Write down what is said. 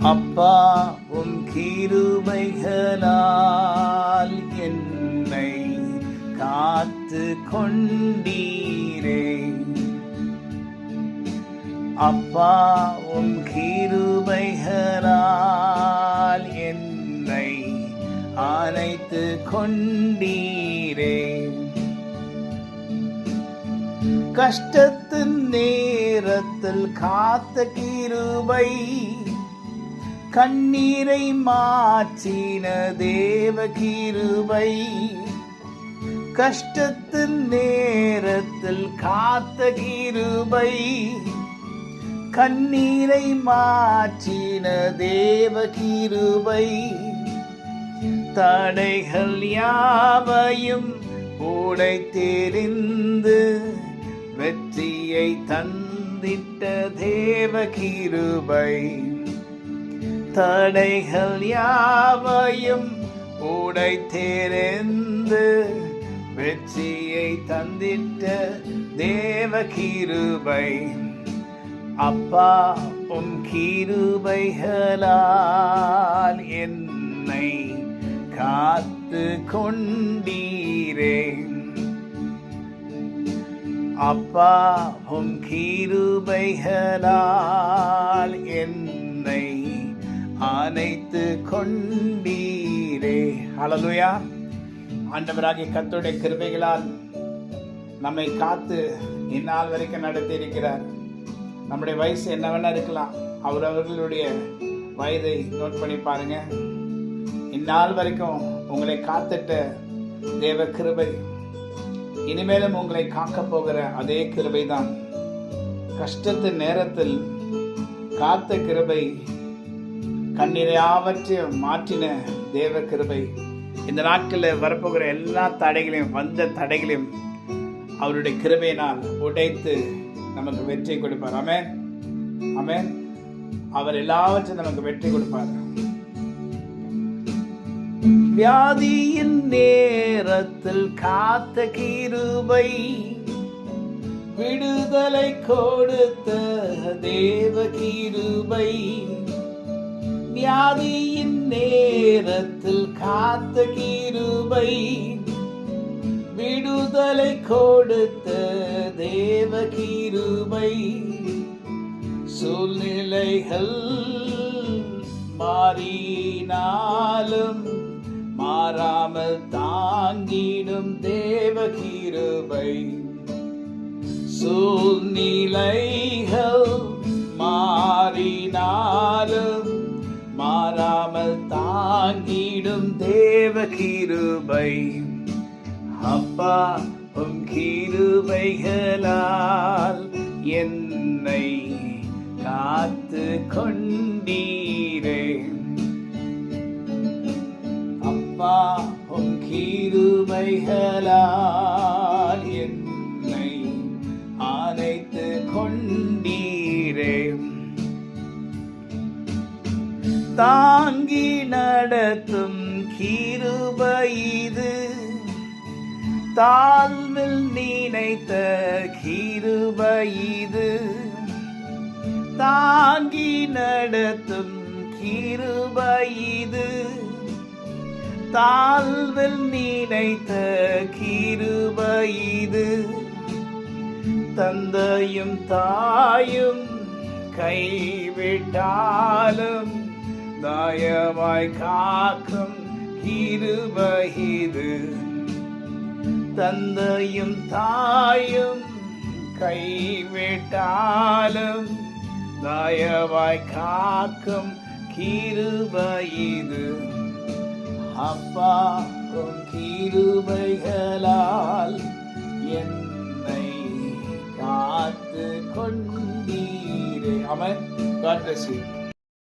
அப்பா உம் கிருபைகளால் என்னை காத்து கொண்டீரே. அப்பா உம் கிருபைகளால் என்னை அணைத்து கொண்டீரே. கஷ்டத்தின் நேரத்தில் காத்த கிருபை, கண்ணீரை மாற்றின தேவ கிருபை. கஷ்டத்தின் நேரத்தில் காத்த கிருபை, கண்ணீரை மாற்றின தேவ கிருபை. தடைகள் யாவையும் உடைத்தெறிந்து வெற்றியை தந்திட்ட தேவ கிருபை. தடைகள் யாவையும் உடைத்தெறிந்து வெற்றியை தந்திட்ட தேவ கிருபை. அப்பா உம் கிருபைகளால் என்னை காத்து கொண்டீரே. அப்பா உம் கிருபைகளால் என்னை அணைத்து கொண்டீரே. ஹல்லேலூயா. ஆண்டவராகிய கர்த்தருடைய கிருபைகளால் நம்மை காத்து இந்நாள் வரைக்கும் நடத்தி இருக்கிறார். நம்முடைய வயசு என்ன வேணா இருக்கலாம், அவர்களுடைய வயதை நோட் பண்ணி பாருங்க. இந்நாள் வரைக்கும் உங்களை காத்துட்ட தேவ கிருபை இனிமேலும் உங்களை காக்க போகிற அதே கிருபை தான். கஷ்டத்தின் நேரத்தில் காத்த கிருபை, கண்ணீரையாவற்றையும் மாற்றின தேவ கிருபை இந்த நாட்களில் வரப்போகிற எல்லா தடைகளையும், வந்த தடைகளையும் அவருடைய கிருபையினால் உடைத்து நமக்கு வெற்றி கொடுப்பார். ஆமென், ஆமென். அவர் எல்லாவற்றையும் நமக்கு வெற்றி கொடுப்பார். வியாதியின் நேரத்தில் காத்த கிருபை, விடுதலை கொடுத்த தேவ கிருபை. வியாதியின் நேரத்தில் காத்த கிருபை, விடுதலை கொடுத்த தேவ கிருபை. சூழ்நிலைகள் மாறினாலும் மாறாமல் தாங்கிடும் தேவ கிருபை. சூழ்நிலைகள் மாறினாலும் மாறாமல் தாங்கிடும் தேவ கிருபை. அப்பா உம் கிருபைகளால் என்னை காத்து கொண்டீரே. அப்பா உம் கிருபைகளால் என்னை அணைத்து கொண்டீரே. தாங்கி நடத்தும் கிருபை இது, தாழ்வில் நினைத்த கிருபை இது. தாங்கி நடத்தும் கிருபை இது, தாழ்வில் நினைத்த கிருபை இது. தந்தையும் தாயும் கைவிட்டாலும் தாயமாய் காக்கும் கிருபை இது. தந்தையும் தாயும் கைவிட்டாலும் தாயமாய் காக்கும் கிருபை இது. அப்பா உம் கிருபைகளால் என்னை காத்து கொண்டீரே. ஆமென். God bless you.